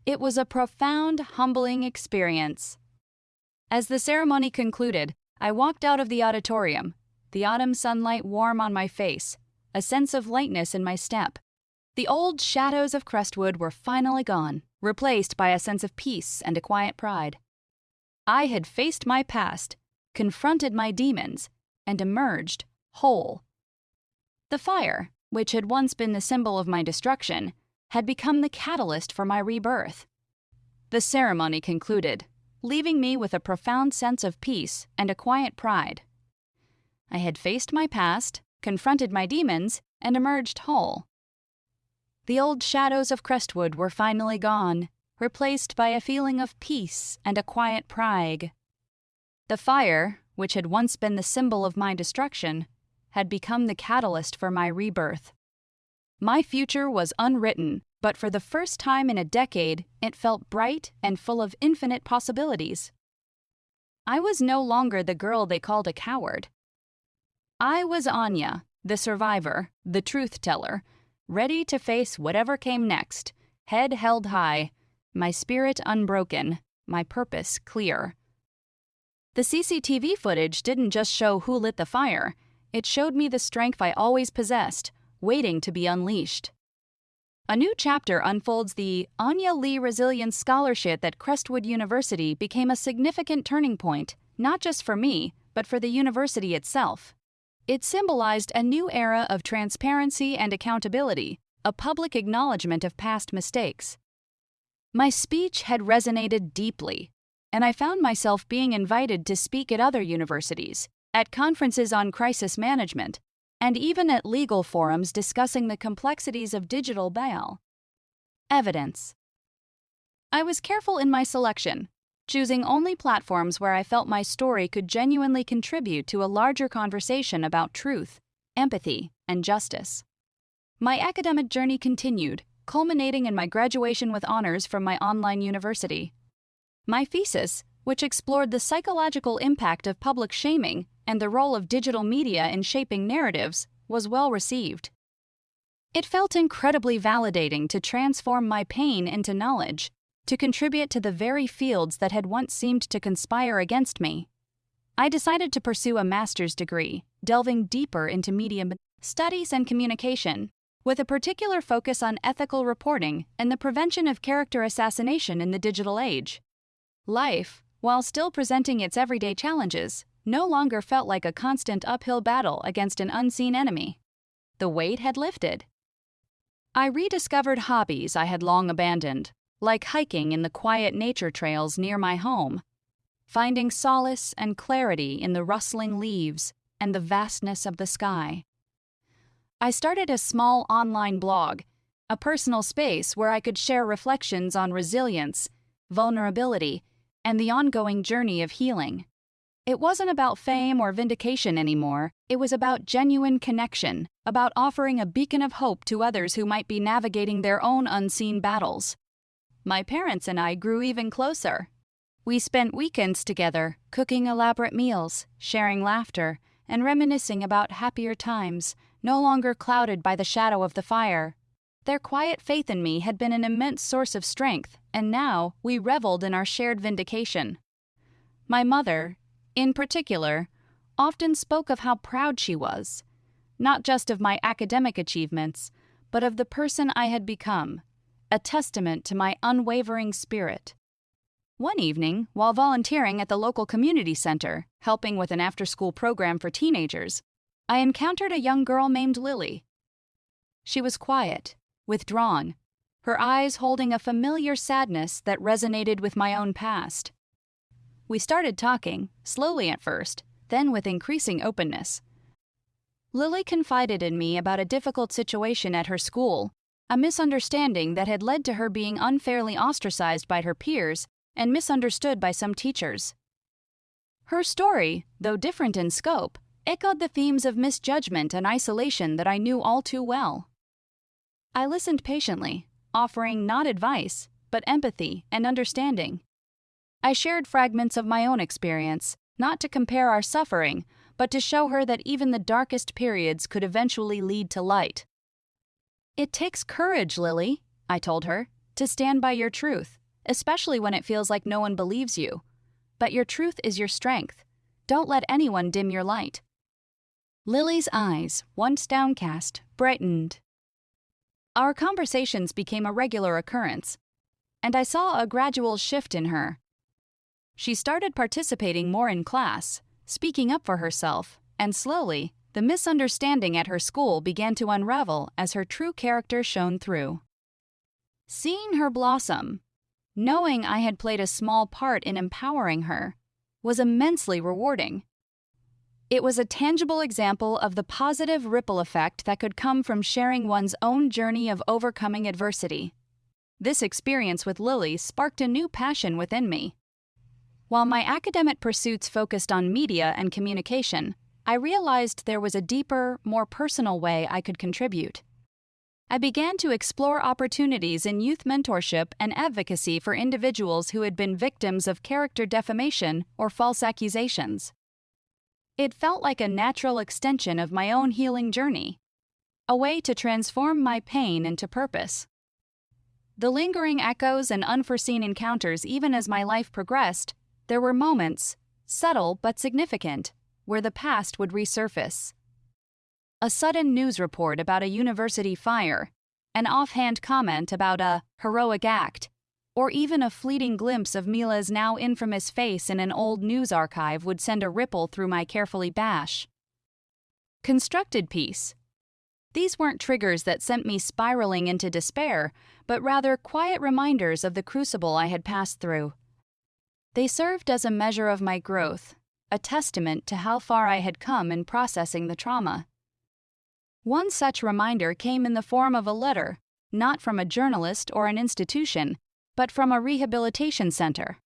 It was a profound, humbling experience. As the ceremony concluded, I walked out of the auditorium, the autumn sunlight warm on my face, a sense of lightness in my step. The old shadows of Crestwood were finally gone, replaced by a sense of peace and a quiet pride. I had faced my past, confronted my demons, and emerged whole. The fire, which had once been the symbol of my destruction, had become the catalyst for my rebirth. The ceremony concluded, leaving me with a profound sense of peace and a quiet pride. I had faced my past, confronted my demons, and emerged whole. The old shadows of Crestwood were finally gone, replaced by a feeling of peace and a quiet pride. The fire, which had once been the symbol of my destruction, had become the catalyst for my rebirth. My future was unwritten, but for the first time in a decade, it felt bright and full of infinite possibilities. I was no longer the girl they called a coward. I was Anya, the survivor, the truth-teller, ready to face whatever came next, head held high, my spirit unbroken, my purpose clear. The CCTV footage didn't just show who lit the fire, it showed me the strength I always possessed, waiting to be unleashed. A new chapter unfolds. The Anya Lee Resilience Scholarship at Crestwood University became a significant turning point, not just for me, but for the university itself. It symbolized a new era of transparency and accountability, a public acknowledgement of past mistakes. My speech had resonated deeply, and I found myself being invited to speak at other universities, at conferences on crisis management, and even at legal forums discussing the complexities of digital bail. Evidence. I was careful in my selection, choosing only platforms where I felt my story could genuinely contribute to a larger conversation about truth, empathy, and justice. My academic journey continued, culminating in my graduation with honors from my online university. My thesis, which explored the psychological impact of public shaming and the role of digital media in shaping narratives, was well received. It felt incredibly validating to transform my pain into knowledge, to contribute to the very fields that had once seemed to conspire against me. I decided to pursue a master's degree, delving deeper into media studies and communication, with a particular focus on ethical reporting and the prevention of character assassination in the digital age. Life, while still presenting its everyday challenges, no longer felt like a constant uphill battle against an unseen enemy. The weight had lifted. I rediscovered hobbies I had long abandoned, like hiking in the quiet nature trails near my home, finding solace and clarity in the rustling leaves and the vastness of the sky. I started a small online blog, a personal space where I could share reflections on resilience, vulnerability, and the ongoing journey of healing. It wasn't about fame or vindication anymore. It was about genuine connection, about offering a beacon of hope to others who might be navigating their own unseen battles. My parents and I grew even closer. We spent weekends together, cooking elaborate meals, sharing laughter, and reminiscing about happier times, no longer clouded by the shadow of the fire. Their quiet faith in me had been an immense source of strength, and now we reveled in our shared vindication. My mother, in particular, often spoke of how proud she was, not just of my academic achievements, but of the person I had become, a testament to my unwavering spirit. One evening, while volunteering at the local community center, helping with an after-school program for teenagers, I encountered a young girl named Lily. She was quiet, withdrawn, her eyes holding a familiar sadness that resonated with my own past. We started talking, slowly at first, then with increasing openness. Lily confided in me about a difficult situation at her school, a misunderstanding that had led to her being unfairly ostracized by her peers and misunderstood by some teachers. Her story, though different in scope, echoed the themes of misjudgment and isolation that I knew all too well. I listened patiently, offering not advice, but empathy and understanding. I shared fragments of my own experience, not to compare our suffering, but to show her that even the darkest periods could eventually lead to light. "It takes courage, Lily," I told her, "to stand by your truth, especially when it feels like no one believes you. But your truth is your strength. Don't let anyone dim your light." Lily's eyes, once downcast, brightened. Our conversations became a regular occurrence, and I saw a gradual shift in her. She started participating more in class, speaking up for herself, and slowly, the misunderstanding at her school began to unravel as her true character shone through. Seeing her blossom, knowing I had played a small part in empowering her, was immensely rewarding. It was a tangible example of the positive ripple effect that could come from sharing one's own journey of overcoming adversity. This experience with Lily sparked a new passion within me. While my academic pursuits focused on media and communication, I realized there was a deeper, more personal way I could contribute. I began to explore opportunities in youth mentorship and advocacy for individuals who had been victims of character defamation or false accusations. It felt like a natural extension of my own healing journey, a way to transform my pain into purpose. The lingering echoes and unforeseen encounters, even as my life progressed, there were moments, subtle but significant, where the past would resurface. A sudden news report about a university fire, an offhand comment about a heroic act, or even a fleeting glimpse of Mila's now infamous face in an old news archive would send a ripple through my carefully bash. Constructed peace. These weren't triggers that sent me spiraling into despair, but rather quiet reminders of the crucible I had passed through. They served as a measure of my growth, a testament to how far I had come in processing the trauma. One such reminder came in the form of a letter, not from a journalist or an institution, but from a rehabilitation center.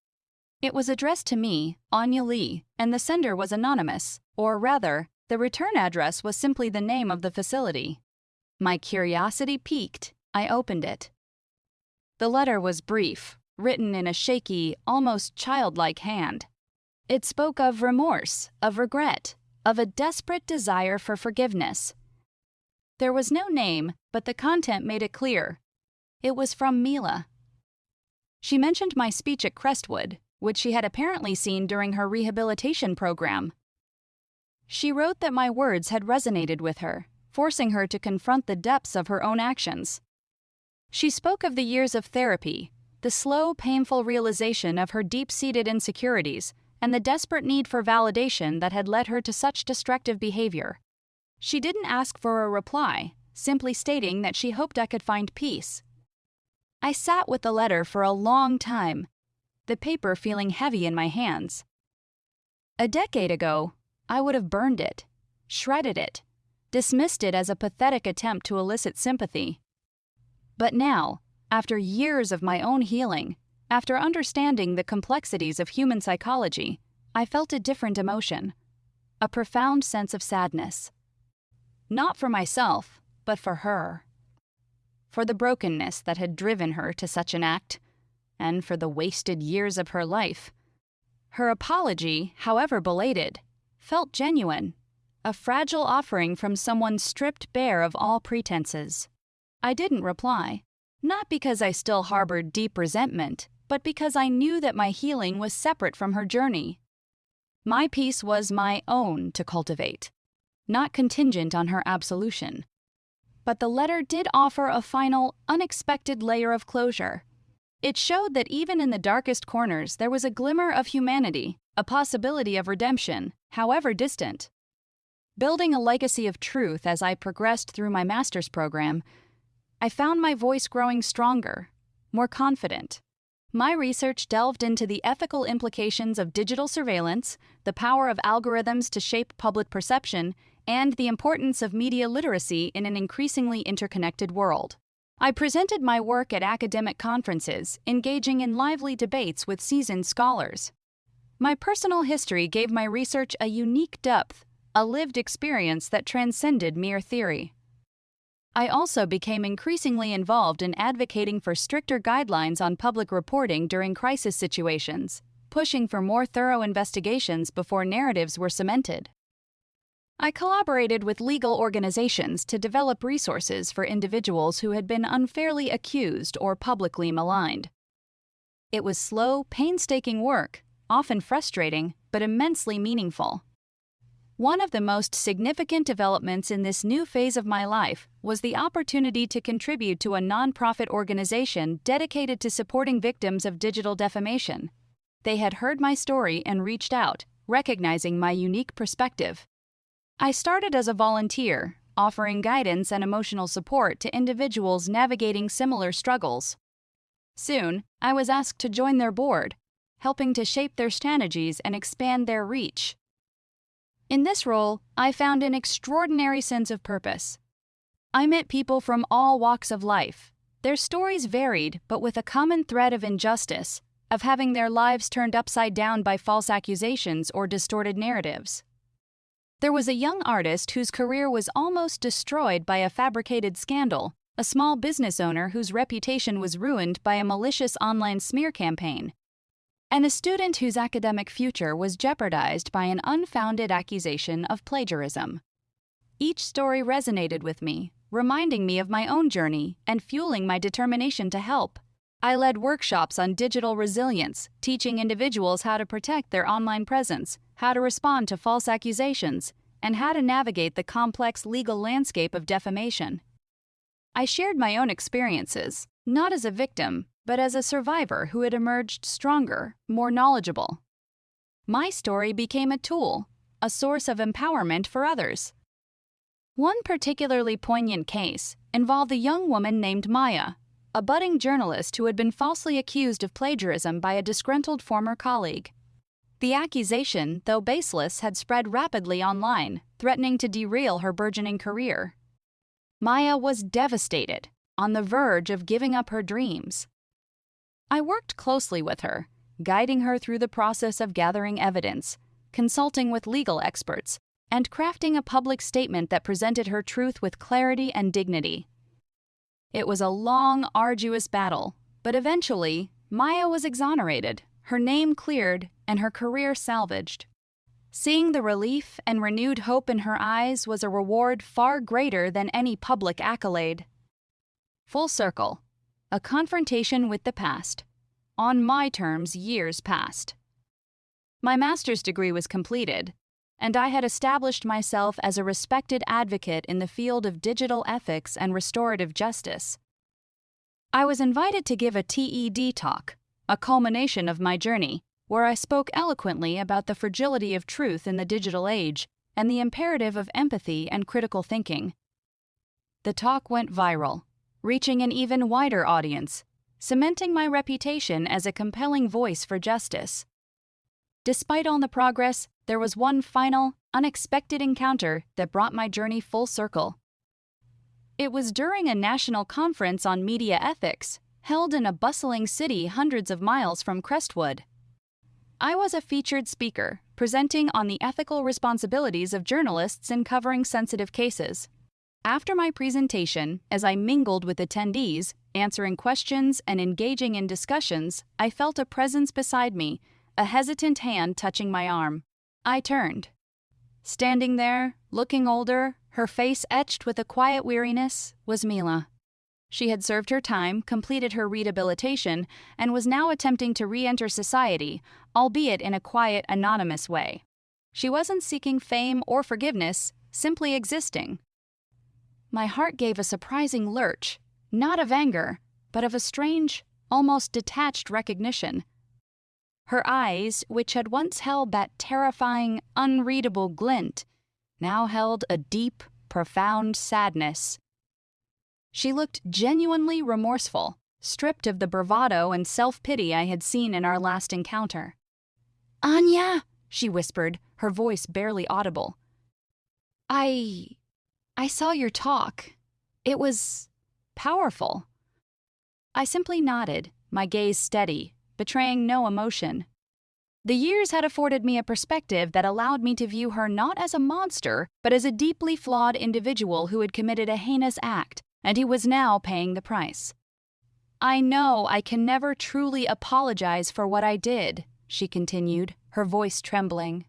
It was addressed to me, Anya Lee, and the sender was anonymous, or rather, the return address was simply the name of the facility. My curiosity piqued. I opened it. The letter was brief, written in a shaky, almost childlike hand. It spoke of remorse, of regret, of a desperate desire for forgiveness. There was no name, but the content made it clear. It was from Mila. She mentioned my speech at Crestwood, which she had apparently seen during her rehabilitation program. She wrote that my words had resonated with her, forcing her to confront the depths of her own actions. She spoke of the years of therapy, the slow, painful realization of her deep-seated insecurities, and the desperate need for validation that had led her to such destructive behavior. She didn't ask for a reply, simply stating that she hoped I could find peace. I sat with the letter for a long time, the paper feeling heavy in my hands. A decade ago, I would have burned it, shredded it, dismissed it as a pathetic attempt to elicit sympathy. But now, after years of my own healing, after understanding the complexities of human psychology, I felt a different emotion, a profound sense of sadness. Not for myself, but for her. For the brokenness that had driven her to such an act, and for the wasted years of her life. Her apology, however belated, felt genuine, a fragile offering from someone stripped bare of all pretenses. I didn't reply, not because I still harbored deep resentment, but because I knew that my healing was separate from her journey. My peace was my own to cultivate, not contingent on her absolution. But the letter did offer a final, unexpected layer of closure. It showed that even in the darkest corners there was a glimmer of humanity, a possibility of redemption, however distant. Building a legacy of truth as I progressed through my master's program, I found my voice growing stronger, more confident. My research delved into the ethical implications of digital surveillance, the power of algorithms to shape public perception, and the importance of media literacy in an increasingly interconnected world. I presented my work at academic conferences, engaging in lively debates with seasoned scholars. My personal history gave my research a unique depth, a lived experience that transcended mere theory. I also became increasingly involved in advocating for stricter guidelines on public reporting during crisis situations, pushing for more thorough investigations before narratives were cemented. I collaborated with legal organizations to develop resources for individuals who had been unfairly accused or publicly maligned. It was slow, painstaking work, often frustrating, but immensely meaningful. One of the most significant developments in this new phase of my life was the opportunity to contribute to a nonprofit organization dedicated to supporting victims of digital defamation. They had heard my story and reached out, recognizing my unique perspective. I started as a volunteer, offering guidance and emotional support to individuals navigating similar struggles. Soon, I was asked to join their board, helping to shape their strategies and expand their reach. In this role, I found an extraordinary sense of purpose. I met people from all walks of life. Their stories varied, but with a common thread of injustice, of having their lives turned upside down by false accusations or distorted narratives. There was a young artist whose career was almost destroyed by a fabricated scandal, a small business owner whose reputation was ruined by a malicious online smear campaign, and a student whose academic future was jeopardized by an unfounded accusation of plagiarism. Each story resonated with me, reminding me of my own journey and fueling my determination to help. I led workshops on digital resilience, teaching individuals how to protect their online presence, how to respond to false accusations, and how to navigate the complex legal landscape of defamation. I shared my own experiences, not as a victim, but as a survivor who had emerged stronger, more knowledgeable. My story became a tool, a source of empowerment for others. One particularly poignant case involved a young woman named Maya, a budding journalist who had been falsely accused of plagiarism by a disgruntled former colleague. The accusation, though baseless, had spread rapidly online, threatening to derail her burgeoning career. Maya was devastated, on the verge of giving up her dreams. I worked closely with her, guiding her through the process of gathering evidence, consulting with legal experts, and crafting a public statement that presented her truth with clarity and dignity. It was a long, arduous battle, but eventually, Maya was exonerated, her name cleared, and her career salvaged. Seeing the relief and renewed hope in her eyes was a reward far greater than any public accolade. Full circle. A confrontation with the past. on my terms years past. My master's degree was completed, and I had established myself as a respected advocate in the field of digital ethics and restorative justice. I was invited to give a TED talk, a culmination of my journey, where I spoke eloquently about the fragility of truth in the digital age and the imperative of empathy and critical thinking. The talk went viral, reaching an even wider audience, cementing my reputation as a compelling voice for justice. Despite all the progress, there was one final, unexpected encounter that brought my journey full circle. It was during a national conference on media ethics, held in a bustling city hundreds of miles from Crestwood. I was a featured speaker, presenting on the ethical responsibilities of journalists in covering sensitive cases. After my presentation, as I mingled with attendees, answering questions and engaging in discussions, I felt a presence beside me, a hesitant hand touching my arm. I turned. Standing there, looking older, her face etched with a quiet weariness, was Mila. She had served her time, completed her rehabilitation, and was now attempting to re-enter society, albeit in a quiet, anonymous way. She wasn't seeking fame or forgiveness, simply existing. My heart gave a surprising lurch, not of anger, but of a strange, almost detached recognition. Her eyes, which had once held that terrifying, unreadable glint, now held a deep, profound sadness. She looked genuinely remorseful, stripped of the bravado and self-pity I had seen in our last encounter. "Anya," she whispered, her voice barely audible. I saw your talk. It was powerful." I simply nodded, my gaze steady, betraying no emotion. The years had afforded me a perspective that allowed me to view her not as a monster, but as a deeply flawed individual who had committed a heinous act, and who was now paying the price. "I know I can never truly apologize for what I did," she continued, her voice trembling.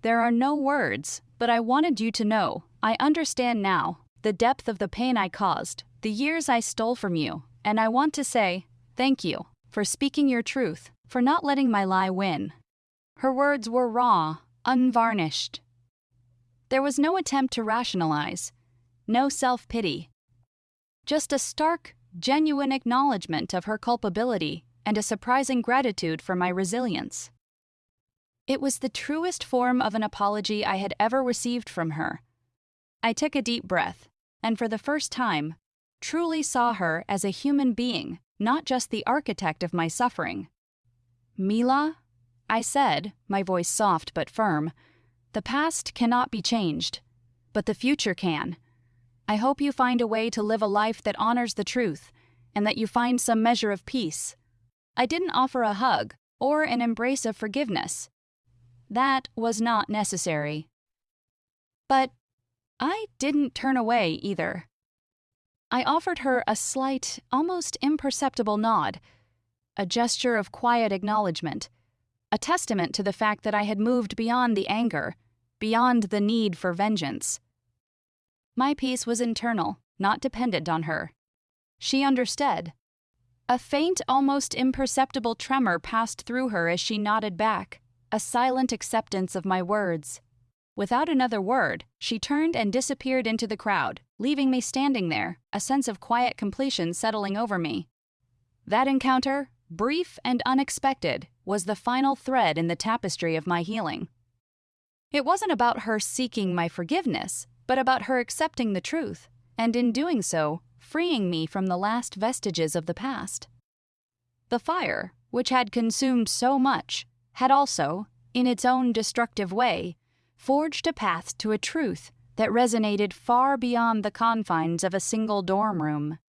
"There are no words, but I wanted you to know, I understand now, the depth of the pain I caused, the years I stole from you, and I want to say, thank you, for speaking your truth, for not letting my lie win." Her words were raw, unvarnished. There was no attempt to rationalize, no self-pity. Just a stark, genuine acknowledgement of her culpability and a surprising gratitude for my resilience. It was the truest form of an apology I had ever received from her. I took a deep breath, and for the first time, truly saw her as a human being, not just the architect of my suffering. "Mila," I said, my voice soft but firm, "the past cannot be changed, but the future can. I hope you find a way to live a life that honors the truth, and that you find some measure of peace." I didn't offer a hug or an embrace of forgiveness. That was not necessary. But I didn't turn away either. I offered her a slight, almost imperceptible nod, a gesture of quiet acknowledgement, a testament to the fact that I had moved beyond the anger, beyond the need for vengeance. My peace was internal, not dependent on her. She understood. A faint, almost imperceptible tremor passed through her as she nodded back, a silent acceptance of my words. Without another word, she turned and disappeared into the crowd, leaving me standing there, a sense of quiet completion settling over me. That encounter, brief and unexpected, was the final thread in the tapestry of my healing. It wasn't about her seeking my forgiveness, but about her accepting the truth, and in doing so, freeing me from the last vestiges of the past. The fire, which had consumed so much, had also, in its own destructive way, forged a path to a truth that resonated far beyond the confines of a single dorm room.